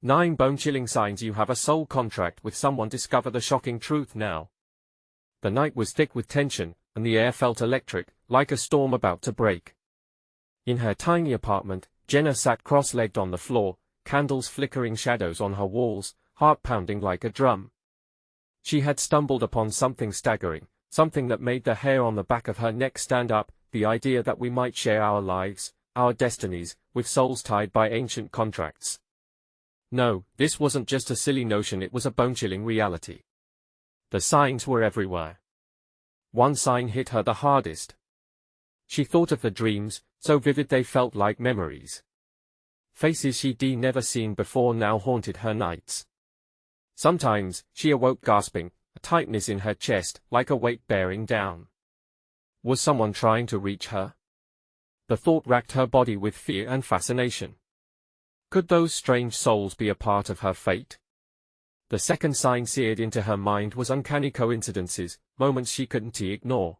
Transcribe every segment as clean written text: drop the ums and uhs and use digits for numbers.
9 bone-chilling signs you have a soul contract with someone. Discover the shocking truth now. The night was thick with tension, and the air felt electric, like a storm about to break. In her tiny apartment, Jenna sat cross-legged on the floor, candles flickering shadows on her walls, heart pounding like a drum. She had stumbled upon something staggering, something that made the hair on the back of her neck stand up, the idea that we might share our lives, our destinies, with souls tied by ancient contracts. No, this wasn't just a silly notion, it was a bone-chilling reality. The signs were everywhere. One sign hit her the hardest. She thought of the dreams, so vivid they felt like memories. Faces she'd never seen before now haunted her nights. Sometimes, she awoke gasping, a tightness in her chest, like a weight bearing down. Was someone trying to reach her? The thought racked her body with fear and fascination. Could those strange souls be a part of her fate? The second sign seared into her mind was uncanny coincidences, moments she couldn't ignore.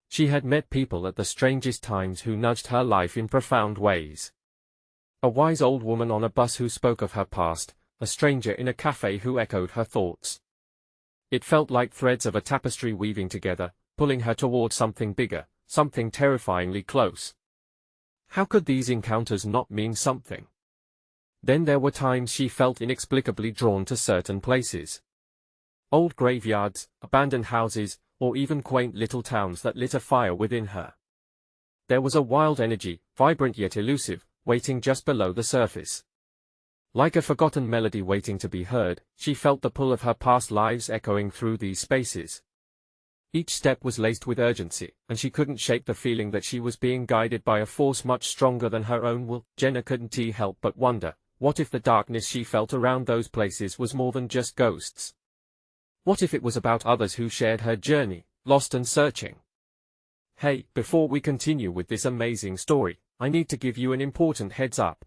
She had met people at the strangest times who nudged her life in profound ways. A wise old woman on a bus who spoke of her past, a stranger in a cafe who echoed her thoughts. It felt like threads of a tapestry weaving together, pulling her toward something bigger, something terrifyingly close. How could these encounters not mean something? Then there were times she felt inexplicably drawn to certain places. Old graveyards, abandoned houses, or even quaint little towns that lit a fire within her. There was a wild energy, vibrant yet elusive, waiting just below the surface. Like a forgotten melody waiting to be heard, she felt the pull of her past lives echoing through these spaces. Each step was laced with urgency, and she couldn't shake the feeling that she was being guided by a force much stronger than her own will. Jenna couldn't help but wonder, what if the darkness she felt around those places was more than just ghosts? What if it was about others who shared her journey, lost and searching? Hey, before we continue with this amazing story, I need to give you an important heads up.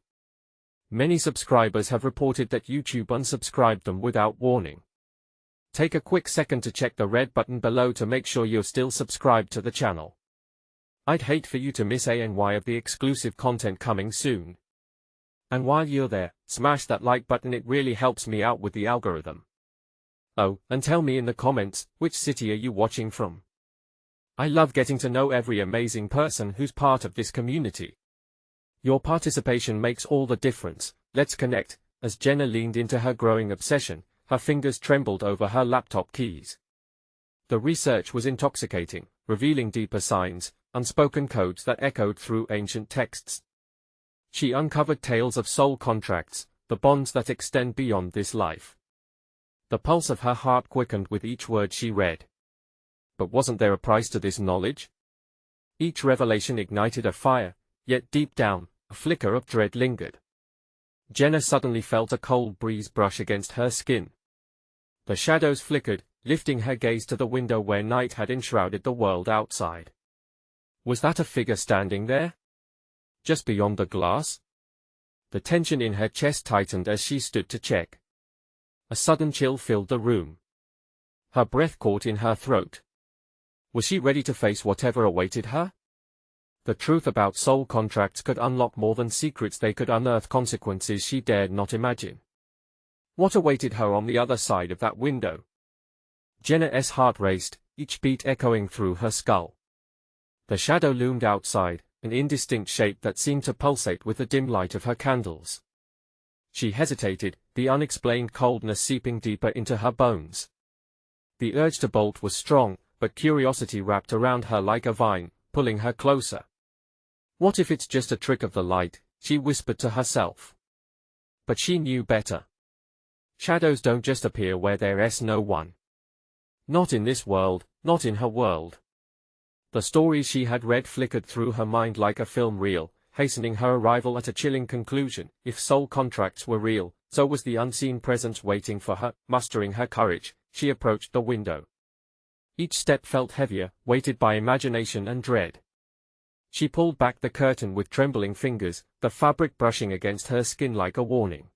Many subscribers have reported that YouTube unsubscribed them without warning. Take a quick second to check the red button below to make sure you're still subscribed to the channel. I'd hate for you to miss any of the exclusive content coming soon. And while you're there, smash that like button, it really helps me out with the algorithm. Oh, and tell me in the comments, which city are you watching from? I love getting to know every amazing person who's part of this community. Your participation makes all the difference. Let's connect. As Jenna leaned into her growing obsession, her fingers trembled over her laptop keys. The research was intoxicating, revealing deeper signs, unspoken codes that echoed through ancient texts. She uncovered tales of soul contracts, the bonds that extend beyond this life. The pulse of her heart quickened with each word she read. But wasn't there a price to this knowledge? Each revelation ignited a fire, yet deep down, a flicker of dread lingered. Jenna suddenly felt a cold breeze brush against her skin. The shadows flickered, lifting her gaze to the window where night had enshrouded the world outside. Was that a figure standing there? Just beyond the glass? The tension in her chest tightened as she stood to check. A sudden chill filled the room. Her breath caught in her throat. Was she ready to face whatever awaited her? The truth about soul contracts could unlock more than secrets, they could unearth consequences she dared not imagine. What awaited her on the other side of that window? Jenna's heart raced, each beat echoing through her skull. The shadow loomed outside, an indistinct shape that seemed to pulsate with the dim light of her candles. She hesitated, the unexplained coldness seeping deeper into her bones. The urge to bolt was strong, but curiosity wrapped around her like a vine, pulling her closer. What if it's just a trick of the light, she whispered to herself. But she knew better. Shadows don't just appear where there's no one. Not in this world, not in her world. The stories she had read flickered through her mind like a film reel, hastening her arrival at a chilling conclusion. If soul contracts were real, so was the unseen presence waiting for her. Mustering her courage, she approached the window. Each step felt heavier, weighted by imagination and dread. She pulled back the curtain with trembling fingers, the fabric brushing against her skin like a warning.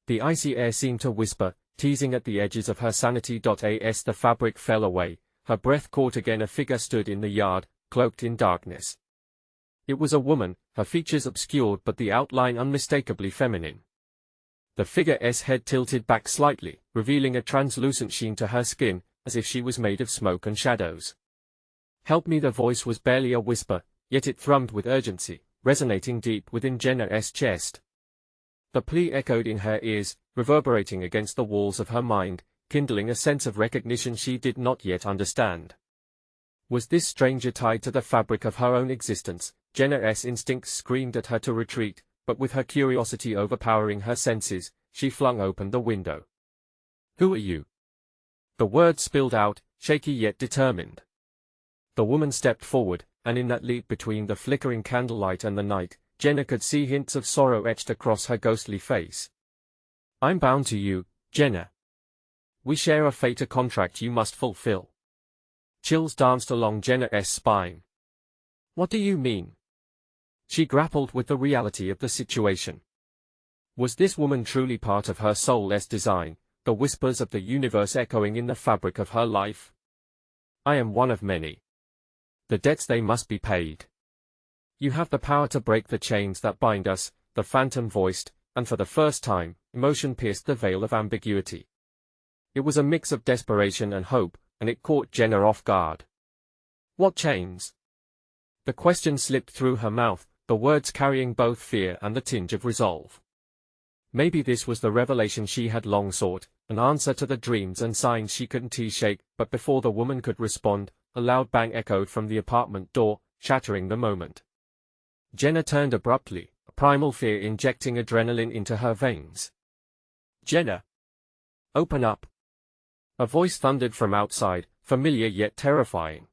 The icy air seemed to whisper, teasing at the edges of her sanity. As the fabric fell away, her breath caught again. A figure stood in the yard, cloaked in darkness. It was a woman, her features obscured but the outline unmistakably feminine. The figure's head tilted back slightly, revealing a translucent sheen to her skin, as if she was made of smoke and shadows. "Help me." The voice was barely a whisper, yet it thrummed with urgency, resonating deep within Jenna's chest. The plea echoed in her ears, reverberating against the walls of her mind, kindling a sense of recognition she did not yet understand. Was this stranger tied to the fabric of her own existence? Jenna's instincts screamed at her to retreat, but with her curiosity overpowering her senses, she flung open the window. "Who are you?" The words spilled out, shaky yet determined. The woman stepped forward, and in that leap between the flickering candlelight and the night, Jenna could see hints of sorrow etched across her ghostly face. "I'm bound to you, Jenna. We share a fate, a contract you must fulfill." Chills danced along Jenna's spine. "What do you mean?" She grappled with the reality of the situation. Was this woman truly part of her soul's design, the whispers of the universe echoing in the fabric of her life? "I am one of many. The debts, they must be paid. You have the power to break the chains that bind us," the phantom voiced, and for the first time, emotion pierced the veil of ambiguity. It was a mix of desperation and hope, and it caught Jenna off guard. "What chains?" The question slipped through her mouth, the words carrying both fear and the tinge of resolve. Maybe this was the revelation she had long sought, an answer to the dreams and signs she couldn't shake, but before the woman could respond, a loud bang echoed from the apartment door, shattering the moment. Jenna turned abruptly, a primal fear injecting adrenaline into her veins. "Jenna! Open up!" A voice thundered from outside, familiar yet terrifying.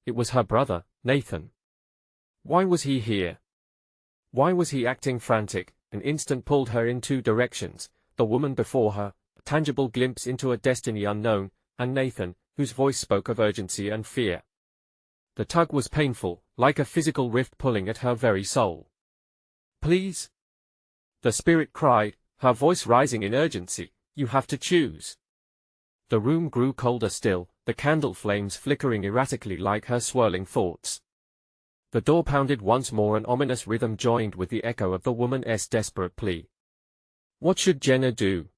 It was her brother, Nathan. Why was he here? Why was he acting frantic? An instant pulled her in two directions, the woman before her, a tangible glimpse into a destiny unknown, and Nathan, whose voice spoke of urgency and fear. The tug was painful, like a physical rift pulling at her very soul. "Please?" the spirit cried, her voice rising in urgency. "You have to choose." The room grew colder still, the candle flames flickering erratically like her swirling thoughts. The door pounded once more, an ominous rhythm joined with the echo of the woman's desperate plea. What should Jenna do?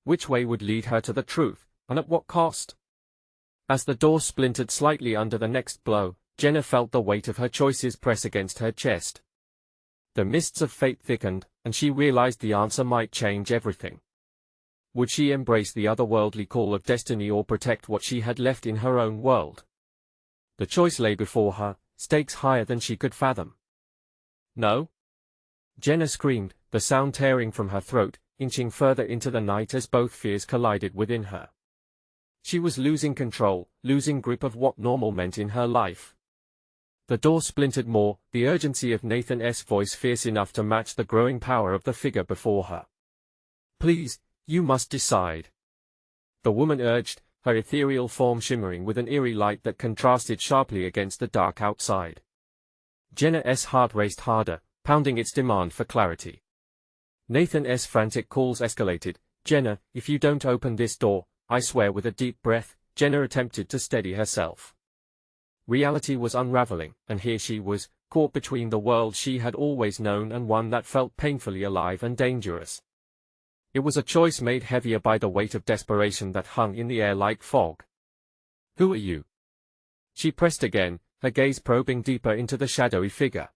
Which way would lead her to the truth, and at what cost? As the door splintered slightly under the next blow, Jenna felt the weight of her choices press against her chest. The mists of fate thickened, and she realized the answer might change everything. Would she embrace the otherworldly call of destiny or protect what she had left in her own world? The choice lay before her, stakes higher than she could fathom. "No!" Jenna screamed, the sound tearing from her throat, inching further into the night as both fears collided within her. She was losing control, losing grip of what normal meant in her life. The door splintered more, the urgency of Nathan's voice fierce enough to match the growing power of the figure before her. "Please, you must decide," the woman urged, her ethereal form shimmering with an eerie light that contrasted sharply against the dark outside. Jenna's heart raced harder, pounding its demand for clarity. Nathan's frantic calls escalated. "Jenna, if you don't open this door, I swear." With a deep breath, Jenna attempted to steady herself. Reality was unraveling, and here she was, caught between the world she had always known and one that felt painfully alive and dangerous. It was a choice made heavier by the weight of desperation that hung in the air like fog. "Who are you?" She pressed again, her gaze probing deeper into the shadowy figure.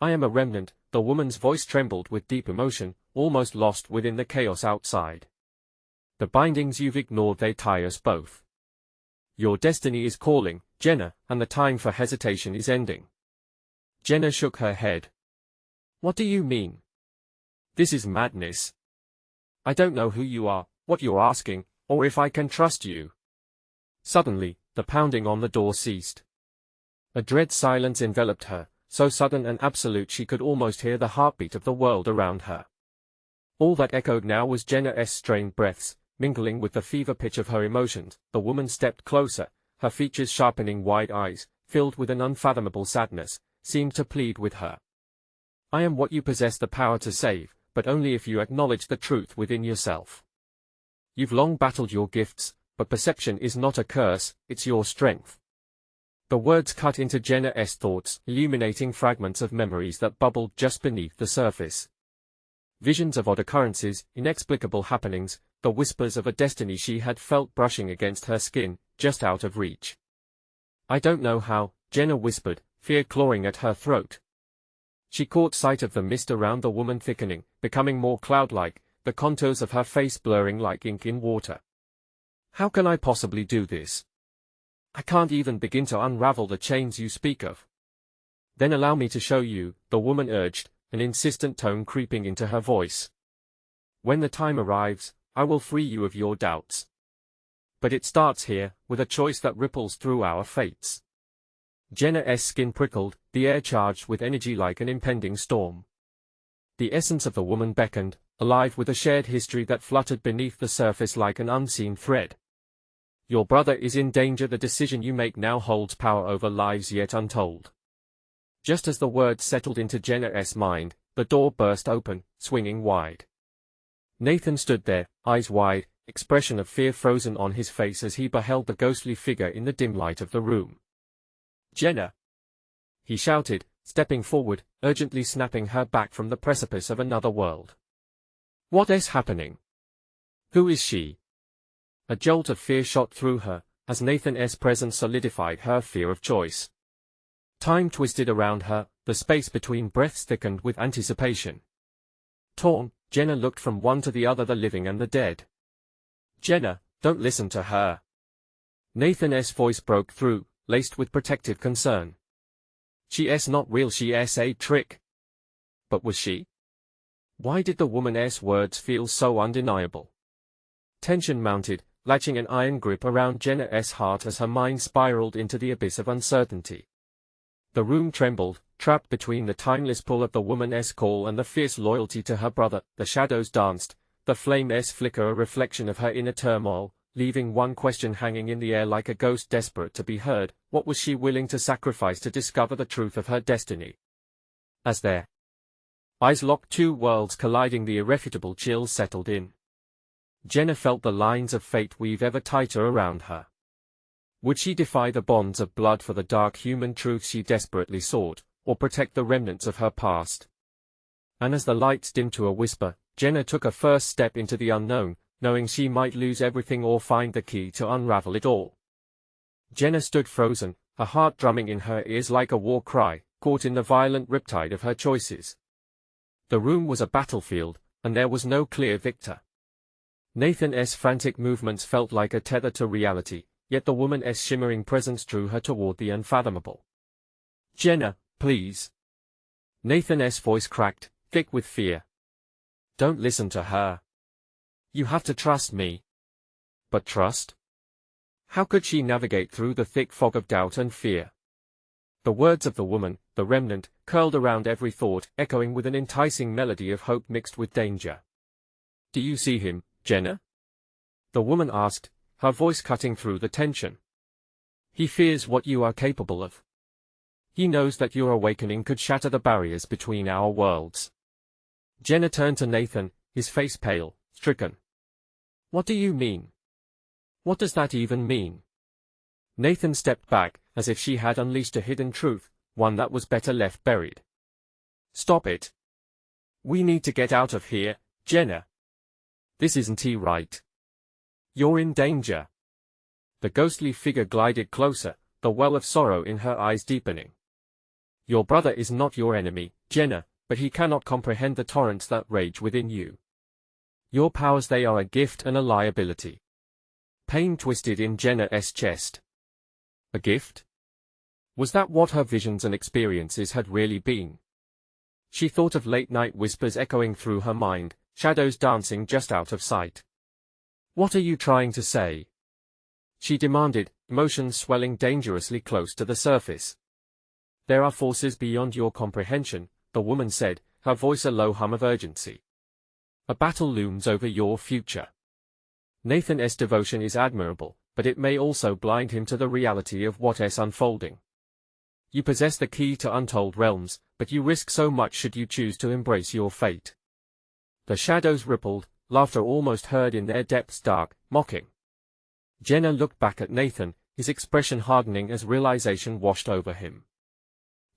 "I am a remnant," the woman's voice trembled with deep emotion, almost lost within the chaos outside. "The bindings you've ignored, they tie us both. Your destiny is calling, Jenna, and the time for hesitation is ending." Jenna shook her head. "What do you mean? This is madness. I don't know who you are, what you're asking, or if I can trust you." Suddenly, the pounding on the door ceased. A dread silence enveloped her, so sudden and absolute she could almost hear the heartbeat of the world around her. All that echoed now was Jenna's strained breaths, mingling with the fever pitch of her emotions. The woman stepped closer, her features sharpening, wide eyes, filled with an unfathomable sadness, seemed to plead with her. "I am what you possess the power to save, but only if you acknowledge the truth within yourself. You've long battled your gifts, but perception is not a curse, it's your strength." The words cut into Jenna's thoughts, illuminating fragments of memories that bubbled just beneath the surface. Visions of odd occurrences, inexplicable happenings, the whispers of a destiny she had felt brushing against her skin, just out of reach. I don't know how, Jenna whispered, fear clawing at her throat. She caught sight of the mist around the woman thickening, becoming more cloud-like, the contours of her face blurring like ink in water. How can I possibly do this? I can't even begin to unravel the chains you speak of. Then allow me to show you, the woman urged, an insistent tone creeping into her voice. When the time arrives, I will free you of your doubts. But it starts here, with a choice that ripples through our fates. Jenna's skin prickled, the air charged with energy like an impending storm. The essence of the woman beckoned, alive with a shared history that fluttered beneath the surface like an unseen thread. Your brother is in danger. The decision you make now holds power over lives yet untold. Just as the words settled into Jenna's mind, the door burst open, swinging wide. Nathan stood there, eyes wide, expression of fear frozen on his face as he beheld the ghostly figure in the dim light of the room. Jenna! He shouted, stepping forward, urgently snapping her back from the precipice of another world. What is happening? Who is she? A jolt of fear shot through her, as Nathan's presence solidified her fear of choice. Time twisted around her, the space between breaths thickened with anticipation. Torn, Jenna looked from one to the other, the living and the dead. Jenna, don't listen to her. Nathan's voice broke through, laced with protective concern. She's not real, she's a trick. But was she? Why did the woman's words feel so undeniable? Tension mounted, latching an iron grip around Jenna's heart as her mind spiraled into the abyss of uncertainty. The room trembled, trapped between the timeless pull of the woman's call and the fierce loyalty to her brother. The shadows danced, the flame's flicker a reflection of her inner turmoil, leaving one question hanging in the air like a ghost desperate to be heard: what was she willing to sacrifice to discover the truth of her destiny? As their eyes locked, two worlds colliding, the irrefutable chills settled in. Jenna felt the lines of fate weave ever tighter around her. Would she defy the bonds of blood for the dark human truth she desperately sought, or protect the remnants of her past? And as the lights dimmed to a whisper, Jenna took a first step into the unknown, knowing she might lose everything or find the key to unravel it all. Jenna stood frozen, her heart drumming in her ears like a war cry, caught in the violent riptide of her choices. The room was a battlefield, and there was no clear victor. Nathan's frantic movements felt like a tether to reality, yet the woman's shimmering presence drew her toward the unfathomable. Jenna, please. Nathan's voice cracked, thick with fear. Don't listen to her. You have to trust me. But trust? How could she navigate through the thick fog of doubt and fear? The words of the woman, the remnant, curled around every thought, echoing with an enticing melody of hope mixed with danger. Do you see him, Jenna? The woman asked, her voice cutting through the tension. He fears what you are capable of. He knows that your awakening could shatter the barriers between our worlds. Jenna turned to Nathan, his face pale, stricken. What do you mean? What does that even mean? Nathan stepped back, as if she had unleashed a hidden truth, one that was better left buried. Stop it. We need to get out of here, Jenna. This isn't right. You're in danger. The ghostly figure glided closer, the well of sorrow in her eyes deepening. Your brother is not your enemy, Jenna, but he cannot comprehend the torrents that rage within you. Your powers, they are a gift and a liability. Pain twisted in Jenna's chest. A gift? Was that what her visions and experiences had really been? She thought of late-night whispers echoing through her mind, shadows dancing just out of sight. What are you trying to say? She demanded, emotions swelling dangerously close to the surface. There are forces beyond your comprehension, the woman said, her voice a low hum of urgency. A battle looms over your future. Nathan's devotion is admirable, but it may also blind him to the reality of what is unfolding. You possess the key to untold realms, but you risk so much should you choose to embrace your fate. The shadows rippled, laughter almost heard in their depths, dark, mocking. Jenna looked back at Nathan, his expression hardening as realization washed over him.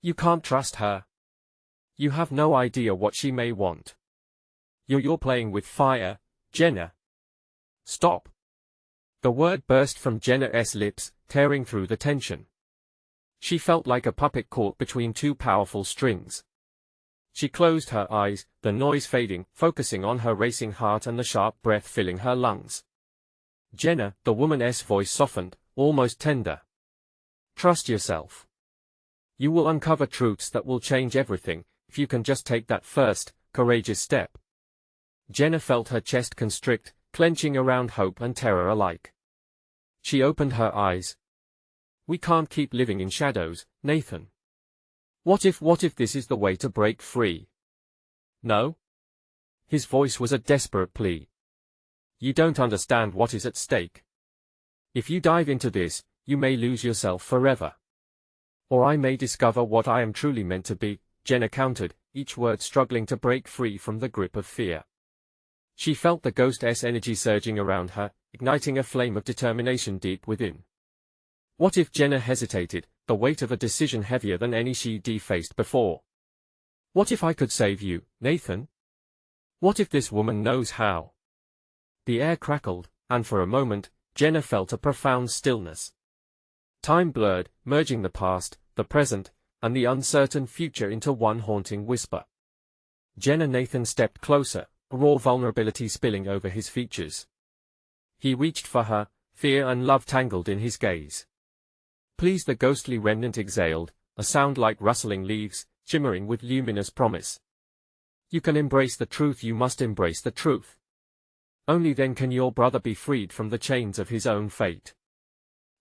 You can't trust her. You have no idea what she may want. You're playing with fire, Jenna. Stop. The word burst from Jenna's lips, tearing through the tension. She felt like a puppet caught between two powerful strings. She closed her eyes, the noise fading, focusing on her racing heart and the sharp breath filling her lungs. Jenna, the woman's voice softened, almost tender. Trust yourself. You will uncover truths that will change everything, if you can just take that first, courageous step. Jenna felt her chest constrict, clenching around hope and terror alike. She opened her eyes. We can't keep living in shadows, Nathan. What if this is the way to break free? No? His voice was a desperate plea. You don't understand what is at stake. If you dive into this, you may lose yourself forever. Or I may discover what I am truly meant to be, Jenna countered, each word struggling to break free from the grip of fear. She felt the ghost's energy surging around her, igniting a flame of determination deep within. What if Jenna hesitated, the weight of a decision heavier than any she'd faced before? What if I could save you, Nathan? What if this woman knows how? The air crackled, and for a moment, Jenna felt a profound stillness. Time blurred, merging the past, the present, and the uncertain future into one haunting whisper. Nathan stepped closer, a raw vulnerability spilling over his features. He reached for her, fear and love tangled in his gaze. Please, the ghostly remnant exhaled, a sound like rustling leaves, shimmering with luminous promise. You can embrace the truth, you must embrace the truth. Only then can your brother be freed from the chains of his own fate.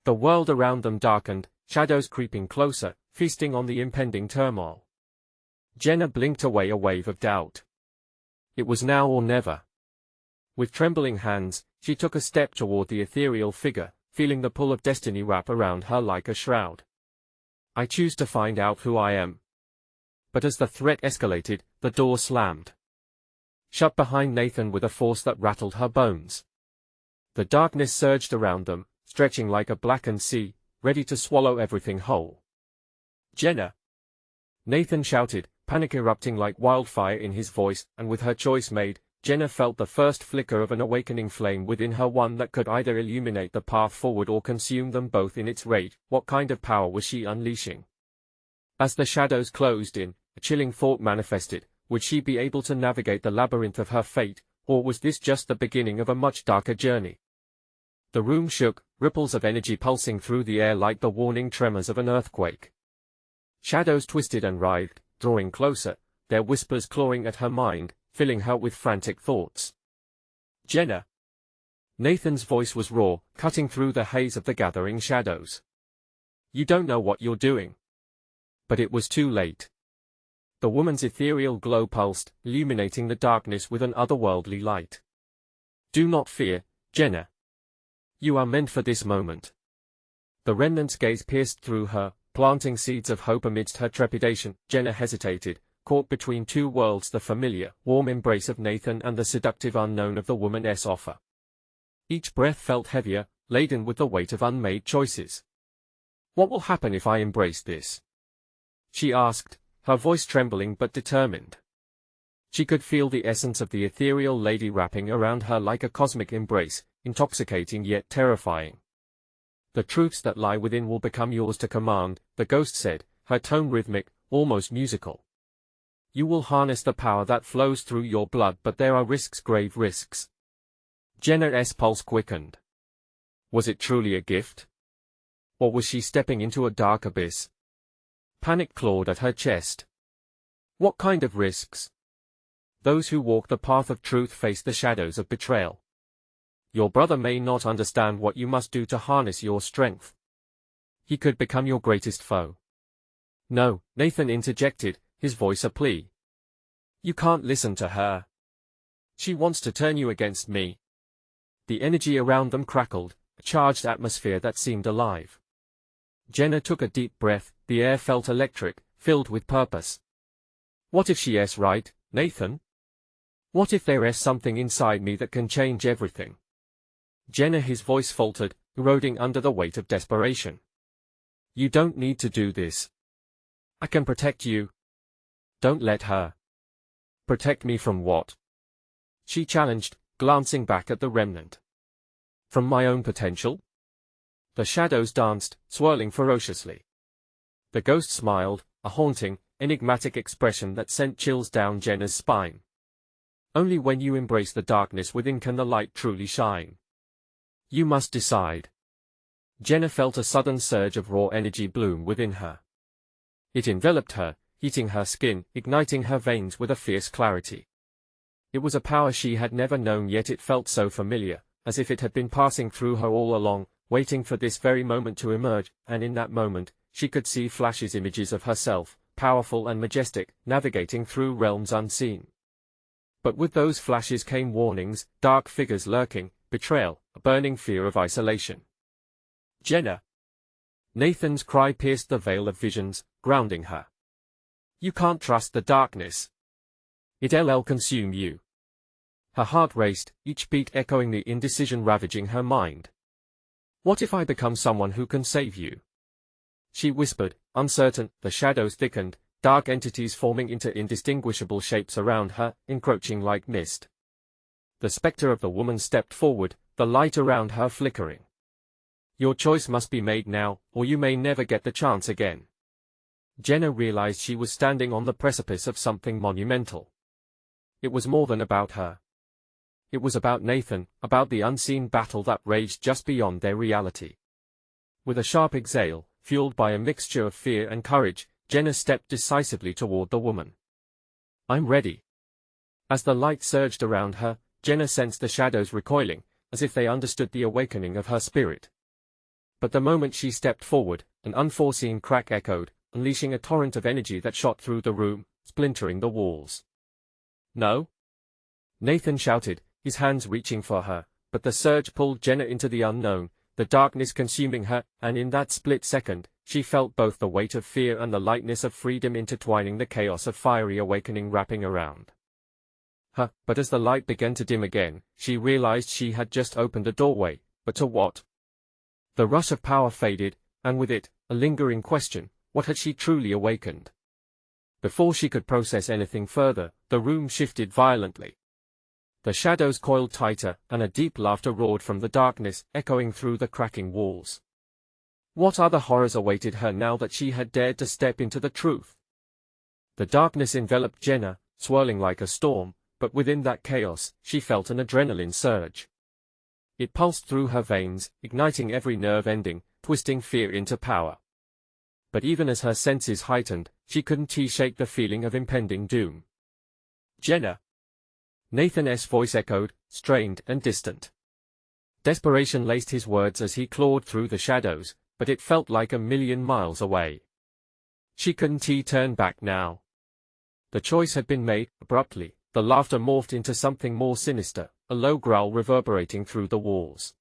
The world around them darkened, shadows creeping closer, feasting on the impending turmoil. Jenna blinked away a wave of doubt. It was now or never. With trembling hands, she took a step toward the ethereal figure, feeling the pull of destiny wrap around her like a shroud. I choose to find out who I am. But as the threat escalated, the door slammed shut behind Nathan with a force that rattled her bones. The darkness surged around them, stretching like a blackened sea, ready to swallow everything whole. Jenna! Nathan shouted, panic erupting like wildfire in his voice, and with her choice made, Jenna felt the first flicker of an awakening flame within her, one that could either illuminate the path forward or consume them both in its rage. What kind of power was she unleashing? As the shadows closed in, a chilling thought manifested. Would she be able to navigate the labyrinth of her fate, or was this just the beginning of a much darker journey? The room shook, ripples of energy pulsing through the air like the warning tremors of an earthquake. Shadows twisted and writhed, drawing closer, their whispers clawing at her mind, filling her with frantic thoughts. Jenna! Nathan's voice was raw, cutting through the haze of the gathering shadows. You don't know what you're doing. But it was too late. The woman's ethereal glow pulsed, illuminating the darkness with an otherworldly light. Do not fear, Jenna. You are meant for this moment. The remnant's gaze pierced through her, planting seeds of hope amidst her trepidation. Jenna hesitated, caught between two worlds, the familiar, warm embrace of Nathan and the seductive unknown of the woman's offer. Each breath felt heavier, laden with the weight of unmade choices. What will happen if I embrace this? She asked, her voice trembling but determined. She could feel the essence of the ethereal lady wrapping around her like a cosmic embrace, intoxicating yet terrifying. The truths that lie within will become yours to command, the ghost said, her tone rhythmic, almost musical. You will harness the power that flows through your blood, but there are risks, grave risks. Jenna's pulse quickened. Was it truly a gift? Or was she stepping into a dark abyss? Panic clawed at her chest. What kind of risks? Those who walk the path of truth face the shadows of betrayal. Your brother may not understand what you must do to harness your strength. He could become your greatest foe. No, Nathan interjected, his voice a plea. You can't listen to her. She wants to turn you against me. The energy around them crackled, a charged atmosphere that seemed alive. Jenna took a deep breath, the air felt electric, filled with purpose. What if she's right, Nathan? What if there's something inside me that can change everything? Jenna, his voice faltered, eroding under the weight of desperation. You don't need to do this. I can protect you. Don't let her. Protect me from what? she challenged, glancing back at the remnant. From my own potential? The shadows danced, swirling ferociously. The ghost smiled, a haunting, enigmatic expression that sent chills down Jenna's spine. Only when you embrace the darkness within can the light truly shine. You must decide. Jenna felt a sudden surge of raw energy bloom within her. It enveloped her, heating her skin, igniting her veins with a fierce clarity. It was a power she had never known, yet it felt so familiar, as if it had been passing through her all along, waiting for this very moment to emerge, and in that moment, she could see flashes, images of herself, powerful and majestic, navigating through realms unseen. But with those flashes came warnings, dark figures lurking, betrayal, a burning fear of isolation. Jenna! Nathan's cry pierced the veil of visions, grounding her. You can't trust the darkness. It'll consume you. Her heart raced, each beat echoing the indecision ravaging her mind. What if I become someone who can save you? She whispered, uncertain. The shadows thickened, dark entities forming into indistinguishable shapes around her, encroaching like mist. The spectre of the woman stepped forward, the light around her flickering. Your choice must be made now, or you may never get the chance again. Jenna realized she was standing on the precipice of something monumental. It was more than about her. It was about Nathan, about the unseen battle that raged just beyond their reality. With a sharp exhale, fueled by a mixture of fear and courage, Jenna stepped decisively toward the woman. I'm ready. As the light surged around her, Jenna sensed the shadows recoiling, as if they understood the awakening of her spirit. But the moment she stepped forward, an unforeseen crack echoed, unleashing a torrent of energy that shot through the room, splintering the walls. No? Nathan shouted, his hands reaching for her, but the surge pulled Jenna into the unknown, the darkness consuming her, and in that split second, she felt both the weight of fear and the lightness of freedom intertwining, the chaos of fiery awakening wrapping around her. But as the light began to dim again, she realized she had just opened a doorway, but to what? The rush of power faded, and with it, a lingering question: what had she truly awakened? Before she could process anything further, the room shifted violently. The shadows coiled tighter, and a deep laughter roared from the darkness, echoing through the cracking walls. What other horrors awaited her now that she had dared to step into the truth? The darkness enveloped Jenna, swirling like a storm, but within that chaos, she felt an adrenaline surge. It pulsed through her veins, igniting every nerve ending, twisting fear into power. But even as her senses heightened, she couldn't shake the feeling of impending doom. Jenna! Nathan's voice echoed, strained and distant. Desperation laced his words as he clawed through the shadows, but it felt like a million miles away. She couldn't turn back now. The choice had been made. Abruptly, the laughter morphed into something more sinister, a low growl reverberating through the walls.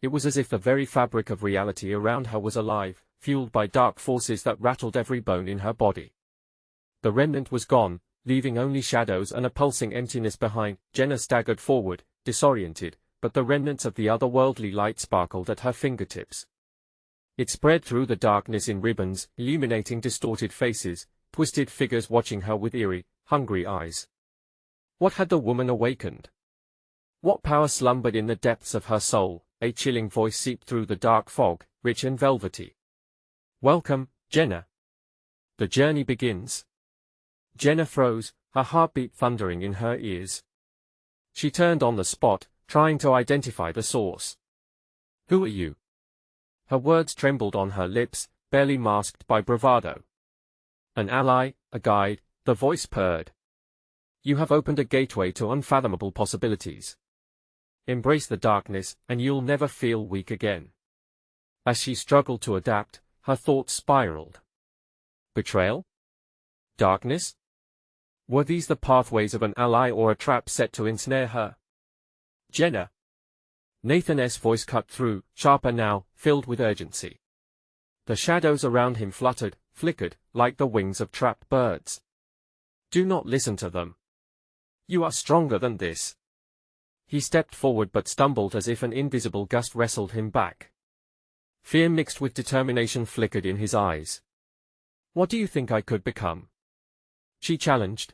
It was as if the very fabric of reality around her was alive, fueled by dark forces that rattled every bone in her body. The remnant was gone, leaving only shadows and a pulsing emptiness behind. Jenna staggered forward, disoriented, but the remnants of the otherworldly light sparkled at her fingertips. It spread through the darkness in ribbons, illuminating distorted faces, twisted figures watching her with eerie, hungry eyes. What had the woman awakened? What power slumbered in the depths of her soul? A chilling voice seeped through the dark fog, rich and velvety. Welcome, Jenna. The journey begins. Jenna froze, her heartbeat thundering in her ears. She turned on the spot, trying to identify the source. Who are you? Her words trembled on her lips, barely masked by bravado. An ally, a guide, the voice purred. You have opened a gateway to unfathomable possibilities. Embrace the darkness, and you'll never feel weak again. As she struggled to adapt, her thoughts spiraled. Betrayal? Darkness? Were these the pathways of an ally or a trap set to ensnare her? Jenna. Nathan's voice cut through, sharper now, filled with urgency. The shadows around him fluttered, flickered, like the wings of trapped birds. Do not listen to them. You are stronger than this. He stepped forward but stumbled as if an invisible gust wrestled him back. Fear mixed with determination flickered in his eyes. What do you think I could become? She challenged.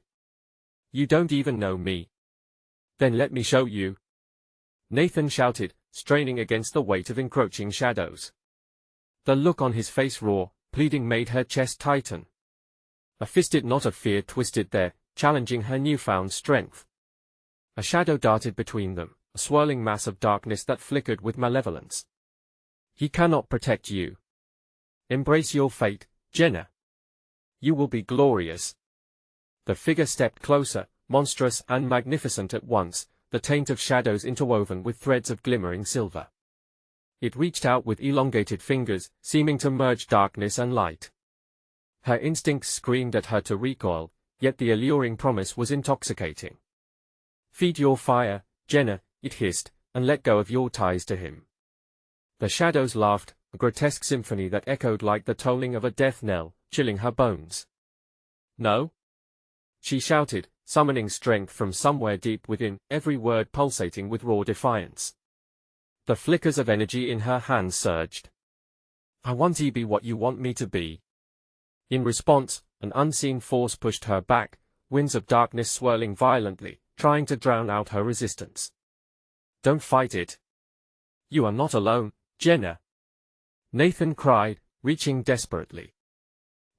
You don't even know me. Then let me show you, Nathan shouted, straining against the weight of encroaching shadows. The look on his face, raw, pleading, made her chest tighten. A fisted knot of fear twisted there, challenging her newfound strength. A shadow darted between them, a swirling mass of darkness that flickered with malevolence. He cannot protect you. Embrace your fate, Jenna. You will be glorious. The figure stepped closer, monstrous and magnificent at once, the taint of shadows interwoven with threads of glimmering silver. It reached out with elongated fingers, seeming to merge darkness and light. Her instincts screamed at her to recoil, yet the alluring promise was intoxicating. Feed your fire, Jenna, it hissed, and let go of your ties to him. The shadows laughed, a grotesque symphony that echoed like the tolling of a death knell, chilling her bones. No? She shouted, summoning strength from somewhere deep within, every word pulsating with raw defiance. The flickers of energy in her hands surged. I want to be what you want me to be. In response, an unseen force pushed her back, winds of darkness swirling violently, trying to drown out her resistance. Don't fight it. You are not alone, Jenna. Nathan cried, reaching desperately.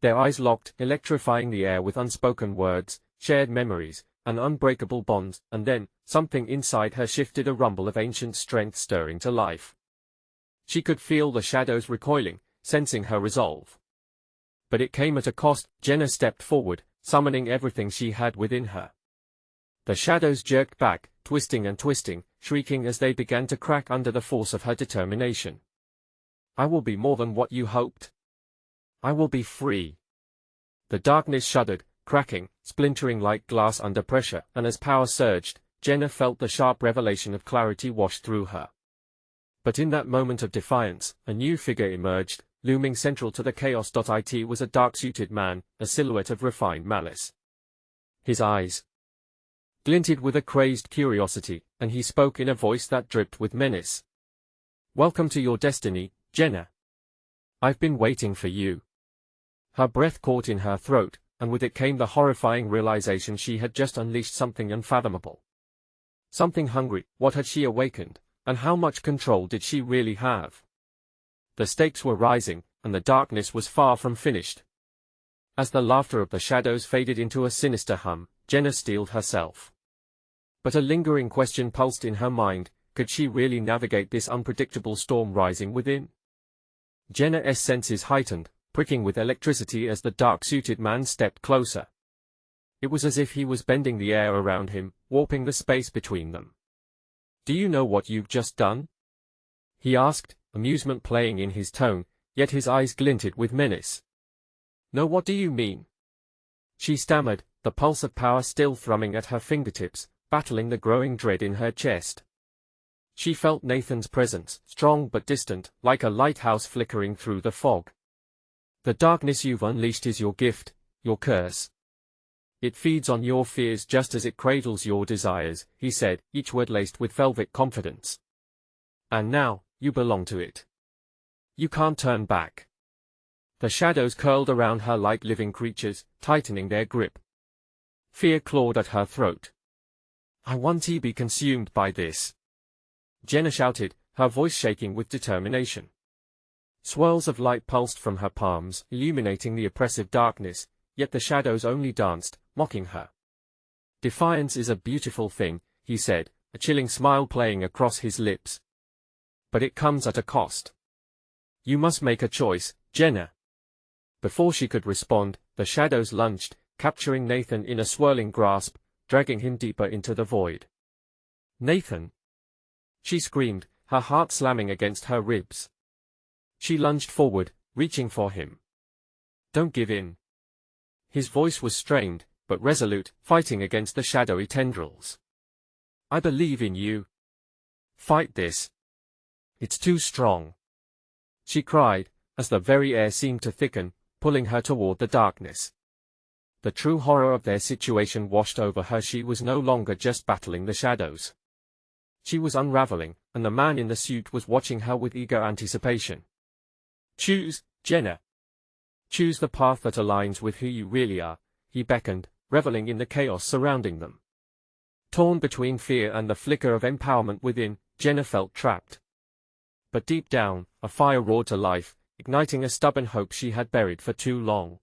Their eyes locked, electrifying the air with unspoken words, shared memories, an unbreakable bond, and then, something inside her shifted, a rumble of ancient strength stirring to life. She could feel the shadows recoiling, sensing her resolve. But it came at a cost. Jenna stepped forward, summoning everything she had within her. The shadows jerked back, twisting and twisting, shrieking as they began to crack under the force of her determination. I will be more than what you hoped. I will be free. The darkness shuddered, cracking, splintering like glass under pressure, and as power surged, Jenna felt the sharp revelation of clarity wash through her. But in that moment of defiance, a new figure emerged, looming central to the chaos. It was a dark-suited man, a silhouette of refined malice. His eyes glinted with a crazed curiosity, and he spoke in a voice that dripped with menace. Welcome to your destiny, Jenna. I've been waiting for you. Her breath caught in her throat, and with it came the horrifying realization she had just unleashed something unfathomable. Something hungry. What had she awakened, and how much control did she really have? The stakes were rising, and the darkness was far from finished. As the laughter of the shadows faded into a sinister hum, Jenna steeled herself. But a lingering question pulsed in her mind: could she really navigate this unpredictable storm rising within? Jenna's senses heightened, pricking with electricity as the dark-suited man stepped closer. It was as if he was bending the air around him, warping the space between them. Do you know what you've just done? He asked, amusement playing in his tone, yet his eyes glinted with menace. No, what do you mean? She stammered, the pulse of power still thrumming at her fingertips, battling the growing dread in her chest. She felt Nathan's presence, strong but distant, like a lighthouse flickering through the fog. The darkness you've unleashed is your gift, your curse. It feeds on your fears just as it cradles your desires, he said, each word laced with velvet confidence. And now, you belong to it. You can't turn back. The shadows curled around her like living creatures, tightening their grip. Fear clawed at her throat. I want to be consumed by this. Jenna shouted, her voice shaking with determination. Swirls of light pulsed from her palms, illuminating the oppressive darkness, yet the shadows only danced, mocking her. Defiance is a beautiful thing, he said, a chilling smile playing across his lips. But it comes at a cost. You must make a choice, Jenna. Before she could respond, the shadows lunged, capturing Nathan in a swirling grasp, dragging him deeper into the void. Nathan! She screamed, her heart slamming against her ribs. She lunged forward, reaching for him. Don't give in. His voice was strained, but resolute, fighting against the shadowy tendrils. I believe in you. Fight this. It's too strong. She cried, as the very air seemed to thicken, pulling her toward the darkness. The true horror of their situation washed over her. She was no longer just battling the shadows. She was unraveling, and the man in the suit was watching her with eager anticipation. Choose, Jenna. Choose the path that aligns with who you really are, he beckoned, reveling in the chaos surrounding them. Torn between fear and the flicker of empowerment within, Jenna felt trapped. But deep down, a fire roared to life, igniting a stubborn hope she had buried for too long.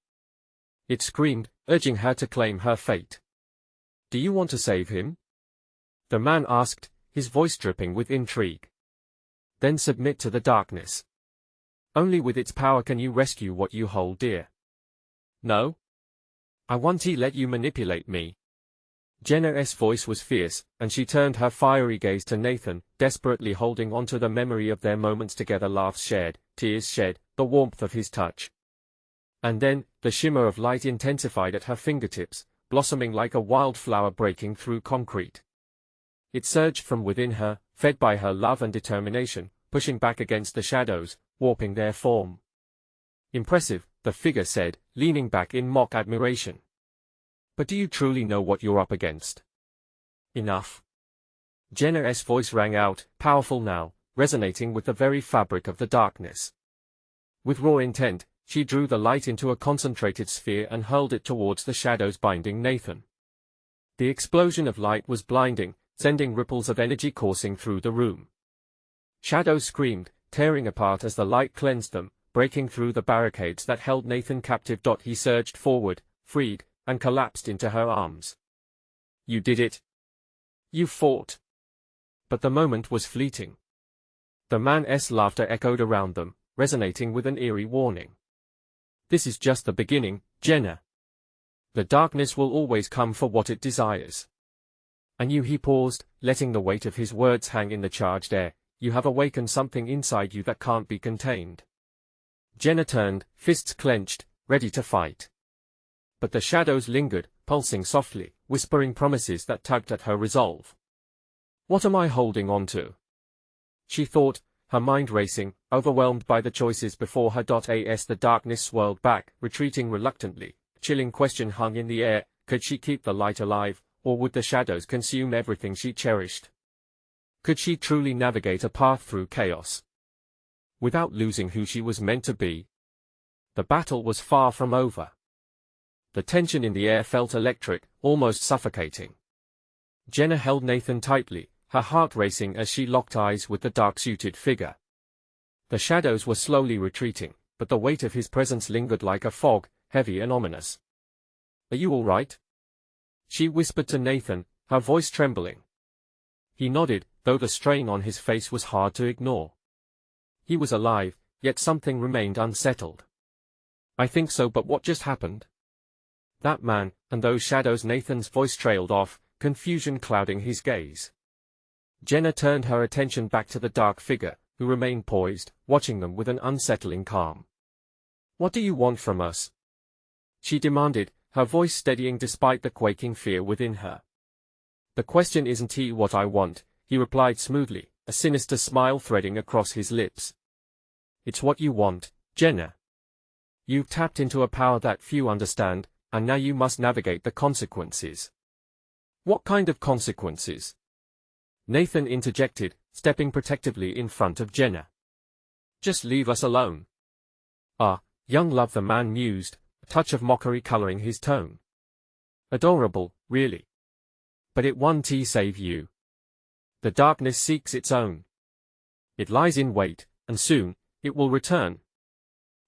It screamed, urging her to claim her fate. "Do you want to save him?" the man asked, his voice dripping with intrigue. "Then submit to the darkness. Only with its power can you rescue what you hold dear." "No? I won't let you manipulate me." Jenna's voice was fierce, and she turned her fiery gaze to Nathan, desperately holding on to the memory of their moments together, laughs shared, tears shed, the warmth of his touch. And then, the shimmer of light intensified at her fingertips, blossoming like a wildflower breaking through concrete. It surged from within her, fed by her love and determination, pushing back against the shadows, warping their form. "Impressive," the figure said, leaning back in mock admiration. "But do you truly know what you're up against?" "Enough." Jenna's voice rang out, powerful now, resonating with the very fabric of the darkness. With raw intent, she drew the light into a concentrated sphere and hurled it towards the shadows binding Nathan. The explosion of light was blinding, sending ripples of energy coursing through the room. Shadows screamed, tearing apart as the light cleansed them, breaking through the barricades that held Nathan captive. He surged forward, freed, and collapsed into her arms. "You did it. You fought." But the moment was fleeting. The man's laughter echoed around them, resonating with an eerie warning. "This is just the beginning, Jenna. The darkness will always come for what it desires." "And you," he paused, letting the weight of his words hang in the charged air, "you have awakened something inside you that can't be contained." Jenna turned, fists clenched, ready to fight. But the shadows lingered, pulsing softly, whispering promises that tugged at her resolve. "What am I holding on to?" she thought, her mind racing, overwhelmed by the choices before her. As the darkness swirled back, retreating reluctantly, a chilling question hung in the air: could she keep the light alive, or would the shadows consume everything she cherished? Could she truly navigate a path through chaos without losing who she was meant to be? The battle was far from over. The tension in the air felt electric, almost suffocating. Jenna held Nathan tightly, her heart racing as she locked eyes with the dark-suited figure. The shadows were slowly retreating, but the weight of his presence lingered like a fog, heavy and ominous. "Are you all right?" she whispered to Nathan, her voice trembling. He nodded, though the strain on his face was hard to ignore. He was alive, yet something remained unsettled. "I think so, but what just happened?" "That man, and those shadows." Nathan's voice trailed off, confusion clouding his gaze. Jenna turned her attention back to the dark figure, who remained poised, watching them with an unsettling calm. "What do you want from us?" she demanded, her voice steadying despite the quaking fear within her. "The question isn't what I want," he replied smoothly, a sinister smile threading across his lips. "It's what you want, Jenna. You've tapped into a power that few understand, and now you must navigate the consequences." "What kind of consequences?" Nathan interjected, stepping protectively in front of Jenna. "Just leave us alone." "Ah, young love," the man mused, a touch of mockery coloring his tone. "Adorable, really. But it won't save you. The darkness seeks its own. It lies in wait, and soon, it will return."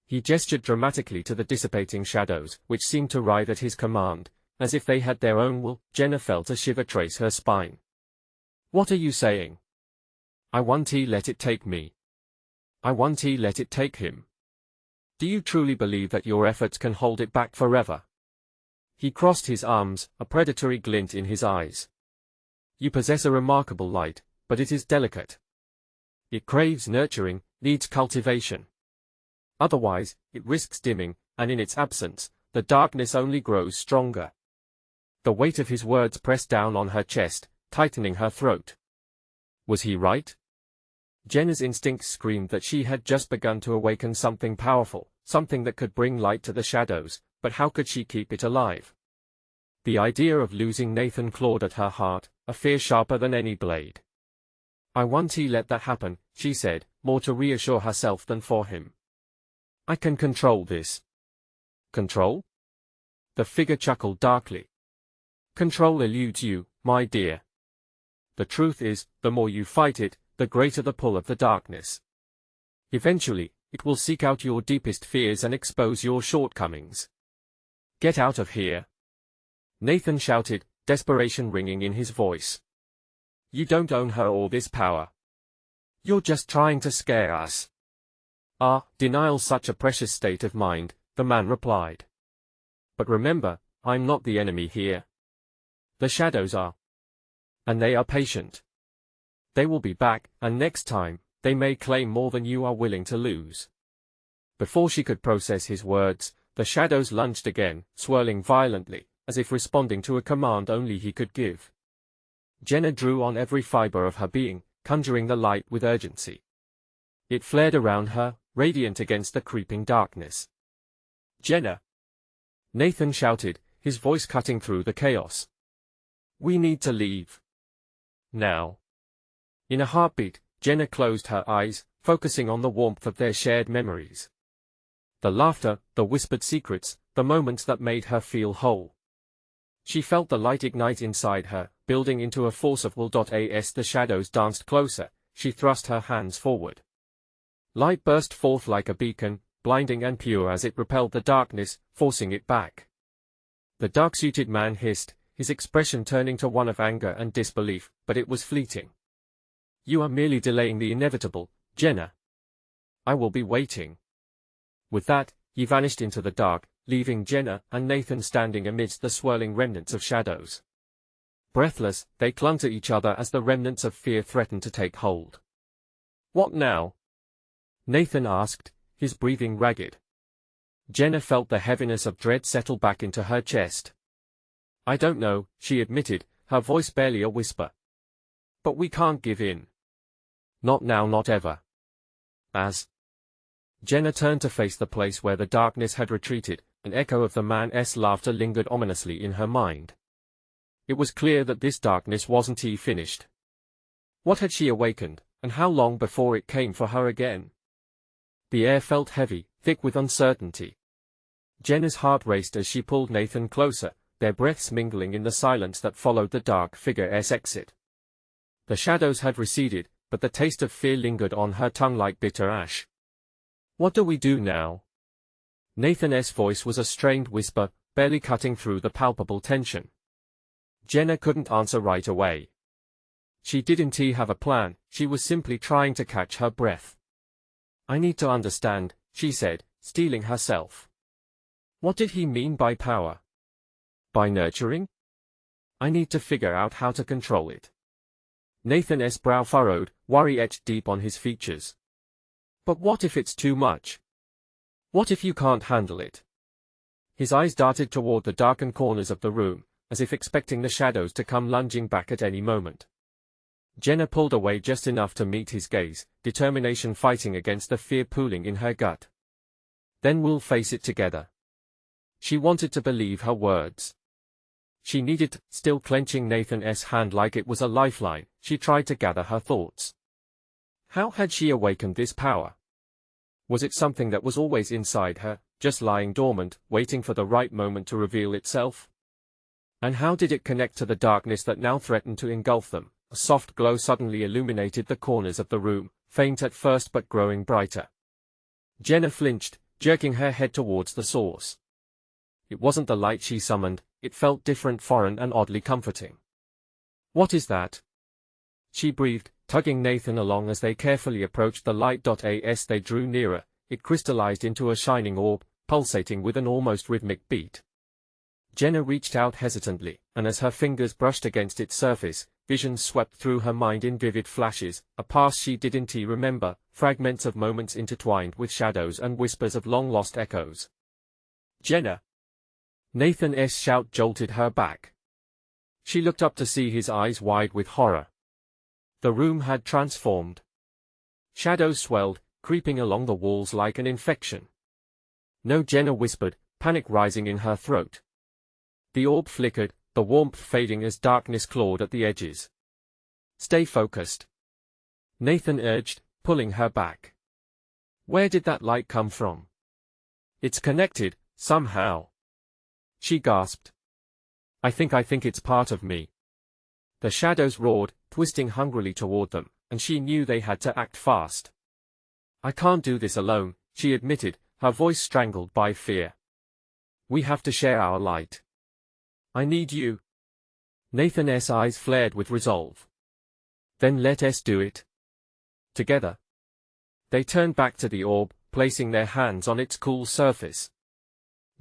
He gestured dramatically to the dissipating shadows, which seemed to writhe at his command, as if they had their own will. Jenna felt a shiver trace her spine. "What are you saying?" "I won't let it take me. I won't let it take him." "Do you truly believe that your efforts can hold it back forever?" He crossed his arms, a predatory glint in his eyes. "You possess a remarkable light, but it is delicate. It craves nurturing, needs cultivation. Otherwise, it risks dimming, and in its absence, the darkness only grows stronger." The weight of his words pressed down on her chest, tightening her throat. Was he right? Jenna's instincts screamed that she had just begun to awaken something powerful, something that could bring light to the shadows, but how could she keep it alive? The idea of losing Nathan clawed at her heart, a fear sharper than any blade. "I won't let that happen," she said, more to reassure herself than for him. "I can control this." "Control?" The figure chuckled darkly. "Control eludes you, my dear. The truth is, the more you fight it, the greater the pull of the darkness. Eventually, it will seek out your deepest fears and expose your shortcomings. Get out of here. Nathan shouted, desperation ringing in his voice. You don't own her or this power. You're just trying to scare us. Denial's such a precious state of mind, the man replied. But remember, I'm not the enemy here. The shadows are. And they are patient. They will be back, and next time, they may claim more than you are willing to lose. Before she could process his words, the shadows lunged again, swirling violently, as if responding to a command only he could give. Jenna drew on every fiber of her being, conjuring the light with urgency. It flared around her, radiant against the creeping darkness. Jenna! Nathan shouted, his voice cutting through the chaos. We need to leave. Now. In a heartbeat, Jenna closed her eyes, focusing on the warmth of their shared memories. The laughter, the whispered secrets, the moments that made her feel whole. She felt the light ignite inside her, building into a force of will. As the shadows danced closer, she thrust her hands forward. Light burst forth like a beacon, blinding and pure as it repelled the darkness, forcing it back. The dark-suited man hissed, his expression turning to one of anger and disbelief, but it was fleeting. You are merely delaying the inevitable, Jenna. I will be waiting. With that, he vanished into the dark, leaving Jenna and Nathan standing amidst the swirling remnants of shadows. Breathless, they clung to each other as the remnants of fear threatened to take hold. What now? Nathan asked, his breathing ragged. Jenna felt the heaviness of dread settle back into her chest. I don't know, she admitted, her voice barely a whisper. But we can't give in. Not now, not ever. As Jenna turned to face the place where the darkness had retreated, an echo of the man's laughter lingered ominously in her mind. It was clear that this darkness wasn't finished. What had she awakened, and how long before it came for her again? The air felt heavy, thick with uncertainty. Jenna's heart raced as she pulled Nathan closer, their breaths mingling in the silence that followed the dark figure's exit. The shadows had receded, but the taste of fear lingered on her tongue like bitter ash. What do we do now? Nathan's voice was a strained whisper, barely cutting through the palpable tension. Jenna couldn't answer right away. She didn't have a plan, she was simply trying to catch her breath. I need to understand, she said, steeling herself. What did he mean by power? By nurturing? I need to figure out how to control it. Nathan's brow furrowed, worry etched deep on his features. But what if it's too much? What if you can't handle it? His eyes darted toward the darkened corners of the room, as if expecting the shadows to come lunging back at any moment. Jenna pulled away just enough to meet his gaze, determination fighting against the fear pooling in her gut. Then we'll face it together. She wanted to believe her words. She needed, still clenching Nathan's hand like it was a lifeline, she tried to gather her thoughts. How had she awakened this power? Was it something that was always inside her, just lying dormant, waiting for the right moment to reveal itself? And how did it connect to the darkness that now threatened to engulf them? A soft glow suddenly illuminated the corners of the room, faint at first but growing brighter. Jenna flinched, jerking her head towards the source. It wasn't the light she summoned, it felt different, foreign and oddly comforting. What is that? She breathed, tugging Nathan along as they carefully approached the light. As they drew nearer, it crystallized into a shining orb, pulsating with an almost rhythmic beat. Jenna reached out hesitantly, and as her fingers brushed against its surface, visions swept through her mind in vivid flashes, a past she didn't remember, fragments of moments intertwined with shadows and whispers of long-lost echoes. Jenna! Nathan's shout jolted her back. She looked up to see his eyes wide with horror. The room had transformed. Shadows swelled, creeping along the walls like an infection. No, Jenna whispered, panic rising in her throat. The orb flickered, the warmth fading as darkness clawed at the edges. Stay focused. Nathan urged, pulling her back. Where did that light come from? It's connected, somehow. She gasped. I think it's part of me. The shadows roared, twisting hungrily toward them, and she knew they had to act fast. I can't do this alone, she admitted, her voice strangled by fear. We have to share our light. I need you. Nathan's eyes flared with resolve. Then let us do it. Together. They turned back to the orb, placing their hands on its cool surface.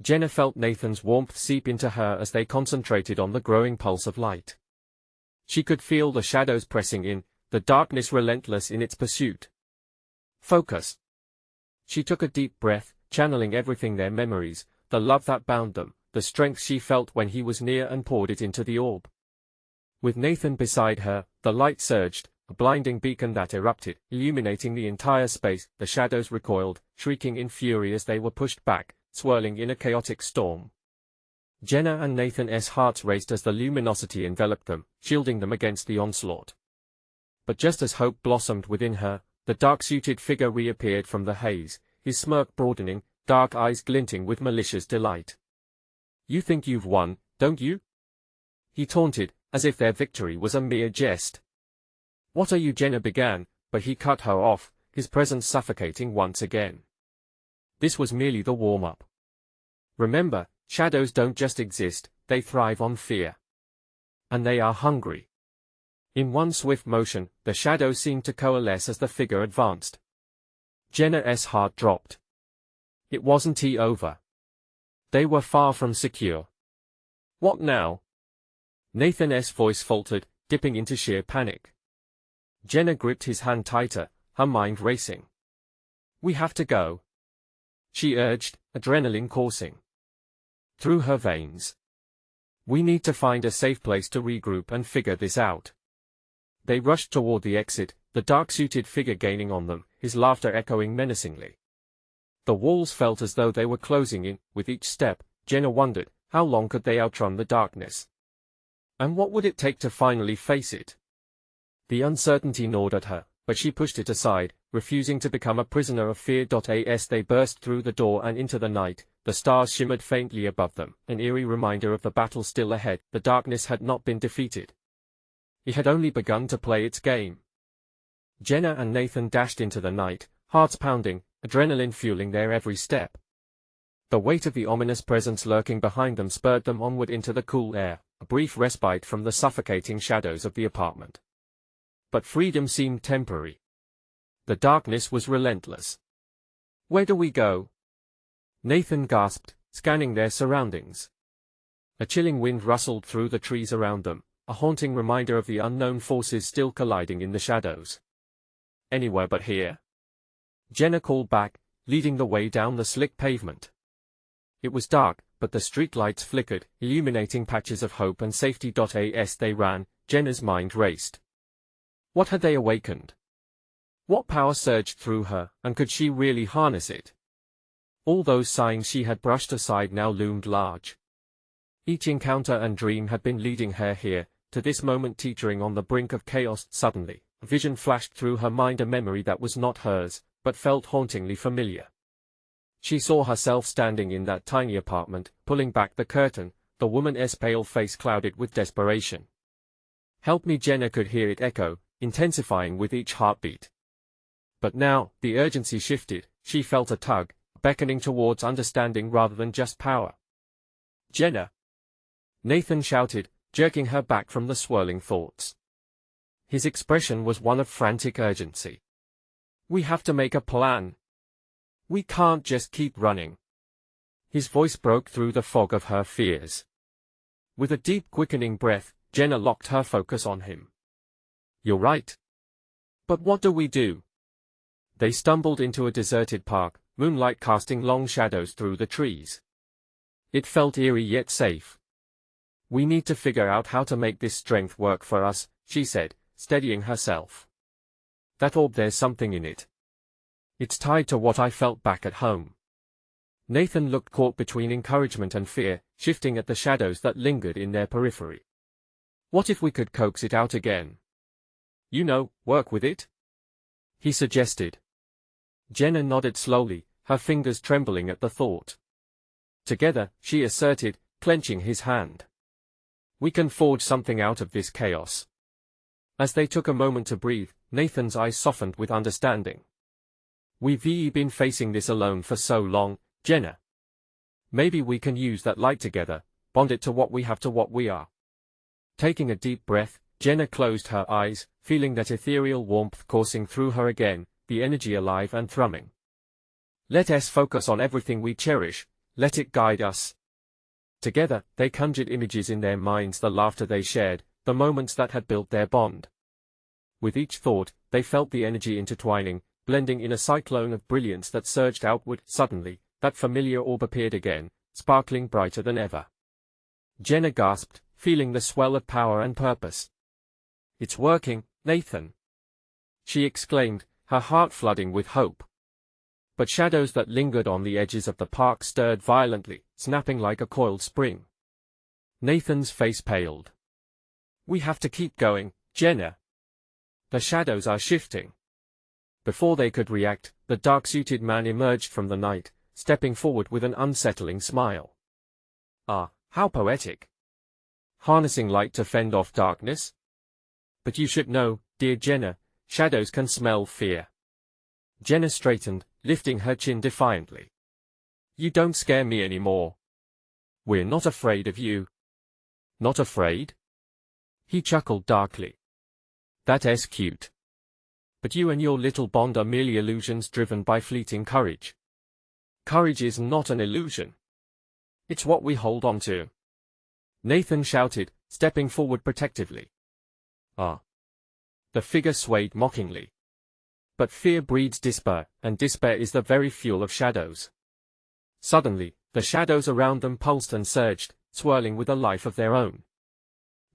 Jenna felt Nathan's warmth seep into her as they concentrated on the growing pulse of light. She could feel the shadows pressing in, the darkness relentless in its pursuit. Focus. She took a deep breath, channeling everything, their memories, the love that bound them, the strength she felt when he was near, and poured it into the orb. With Nathan beside her, the light surged, a blinding beacon that erupted, illuminating the entire space. The shadows recoiled, shrieking in fury as they were pushed back, swirling in a chaotic storm. Jenna and Nathan's hearts raced as the luminosity enveloped them, shielding them against the onslaught. But just as hope blossomed within her, the dark-suited figure reappeared from the haze, his smirk broadening, dark eyes glinting with malicious delight. You think you've won, don't you? He taunted, as if their victory was a mere jest. What are you? Jenna began, but he cut her off, his presence suffocating once again. This was merely the warm-up. Remember, shadows don't just exist, they thrive on fear. And they are hungry. In one swift motion, the shadows seemed to coalesce as the figure advanced. Jenna's heart dropped. It wasn't over. They were far from secure. What now? Nathan's voice faltered, dipping into sheer panic. Jenna gripped his hand tighter, her mind racing. We have to go, she urged, adrenaline coursing through her veins. We need to find a safe place to regroup and figure this out. They rushed toward the exit, the dark-suited figure gaining on them, his laughter echoing menacingly. The walls felt as though they were closing in. With each step, Jenna wondered, how long could they outrun the darkness? And what would it take to finally face it? The uncertainty gnawed at her, but she pushed it aside, refusing to become a prisoner of fear. As they burst through the door and into the night, the stars shimmered faintly above them, an eerie reminder of the battle still ahead. The darkness had not been defeated. It had only begun to play its game. Jenna and Nathan dashed into the night, hearts pounding, adrenaline fueling their every step. The weight of the ominous presence lurking behind them spurred them onward into the cool air, a brief respite from the suffocating shadows of the apartment. But freedom seemed temporary. The darkness was relentless. Where do we go? Nathan gasped, scanning their surroundings. A chilling wind rustled through the trees around them, a haunting reminder of the unknown forces still colliding in the shadows. Anywhere but here. Jenna called back, leading the way down the slick pavement. It was dark, but the streetlights flickered, illuminating patches of hope and safety. As they ran, Jenna's mind raced. What had they awakened? What power surged through her, and could she really harness it? All those signs she had brushed aside now loomed large. Each encounter and dream had been leading her here, to this moment teetering on the brink of chaos. Suddenly, a vision flashed through her mind, a memory that was not hers, but felt hauntingly familiar. She saw herself standing in that tiny apartment, pulling back the curtain, the woman's pale face clouded with desperation. Help me! Jenna could hear it echo, intensifying with each heartbeat. But now, the urgency shifted. She felt a tug, beckoning towards understanding rather than just power. Jenna! Nathan shouted, jerking her back from the swirling thoughts. His expression was one of frantic urgency. We have to make a plan. We can't just keep running. His voice broke through the fog of her fears. With a deep quickening breath, Jenna locked her focus on him. You're right. But what do we do? They stumbled into a deserted park, moonlight casting long shadows through the trees. It felt eerie yet safe. We need to figure out how to make this strength work for us, she said, steadying herself. That orb, there's something in it. It's tied to what I felt back at home. Nathan looked caught between encouragement and fear, shifting at the shadows that lingered in their periphery. What if we could coax it out again? You know, work with it? He suggested. Jenna nodded slowly, her fingers trembling at the thought. Together, she asserted, clenching his hand. We can forge something out of this chaos. As they took a moment to breathe, Nathan's eyes softened with understanding. We've been facing this alone for so long, Jenna. Maybe we can use that light together, bond it to what we have, to what we are. Taking a deep breath, Jenna closed her eyes, feeling that ethereal warmth coursing through her again, the energy alive and thrumming. Let us focus on everything we cherish, let it guide us. Together, they conjured images in their minds, the laughter they shared, the moments that had built their bond. With each thought, they felt the energy intertwining, blending in a cyclone of brilliance that surged outward. Suddenly, that familiar orb appeared again, sparkling brighter than ever. Jenna gasped, feeling the swell of power and purpose. "It's working, Nathan!" she exclaimed, her heart flooding with hope. But shadows that lingered on the edges of the park stirred violently, snapping like a coiled spring. Nathan's face paled. "We have to keep going, Jenna. The shadows are shifting." Before they could react, the dark-suited man emerged from the night, stepping forward with an unsettling smile. "Ah, how poetic. Harnessing light to fend off darkness? But you should know, dear Jenna, shadows can smell fear." Jenna straightened, lifting her chin defiantly. "You don't scare me anymore. We're not afraid of you." "Not afraid?" He chuckled darkly. "That's cute. But you and your little bond are merely illusions driven by fleeting courage. Courage is not an illusion. It's what we hold on to." Nathan shouted, stepping forward protectively. "Ah." The figure swayed mockingly. "But fear breeds despair, and despair is the very fuel of shadows." Suddenly, the shadows around them pulsed and surged, swirling with a life of their own.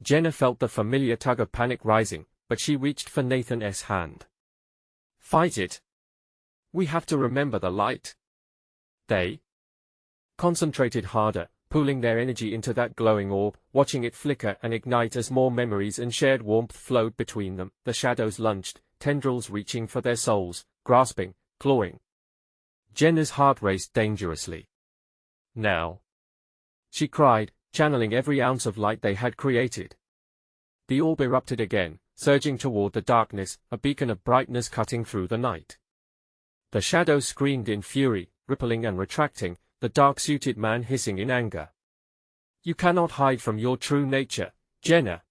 Jenna felt the familiar tug of panic rising, but she reached for Nathan's hand. "Fight it. We have to remember the light." They concentrated harder, pooling their energy into that glowing orb, watching it flicker and ignite as more memories and shared warmth flowed between them. The shadows lunged, tendrils reaching for their souls, grasping, clawing. Jenna's heart raced dangerously. "Now!" she cried, channeling every ounce of light they had created. The orb erupted again, surging toward the darkness, a beacon of brightness cutting through the night. The shadows screamed in fury, rippling and retracting, the dark-suited man hissing in anger. "You cannot hide from your true nature, Jenna.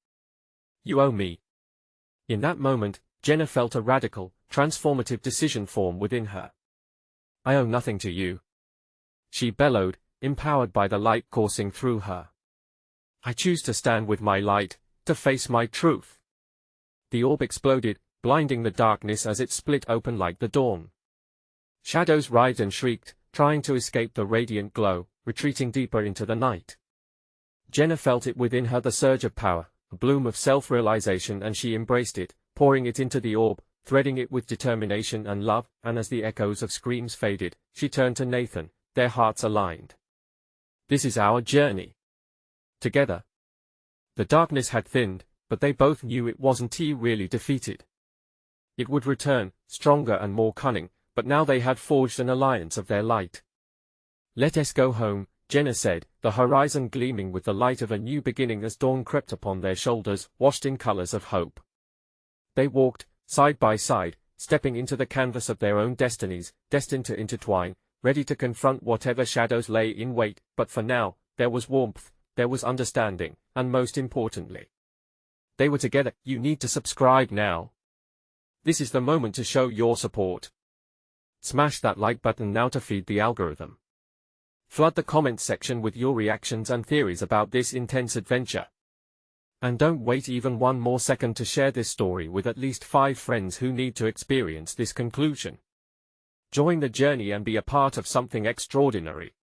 You owe me." In that moment, Jenna felt a radical, transformative decision form within her. "I owe nothing to you," she bellowed, empowered by the light coursing through her. "I choose to stand with my light, to face my truth." The orb exploded, blinding the darkness as it split open like the dawn. Shadows writhed and shrieked, trying to escape the radiant glow, retreating deeper into the night. Jenna felt it within her, the surge of power, a bloom of self-realization, and she embraced it, pouring it into the orb, threading it with determination and love, and as the echoes of screams faded, she turned to Nathan, their hearts aligned. "This is our journey. Together." The darkness had thinned, but they both knew it wasn't really defeated. It would return, stronger and more cunning, but now they had forged an alliance of their light. "Let us go home," Jenna said, the horizon gleaming with the light of a new beginning as dawn crept upon their shoulders, washed in colors of hope. They walked, side by side, stepping into the canvas of their own destinies, destined to intertwine, ready to confront whatever shadows lay in wait. But for now, there was warmth, there was understanding, and most importantly, they were together. You need to subscribe now. This is the moment to show your support. Smash that like button now to feed the algorithm. Flood the comment section with your reactions and theories about this intense adventure. And don't wait even one more second to share this story with at least 5 friends who need to experience this conclusion. Join the journey and be a part of something extraordinary.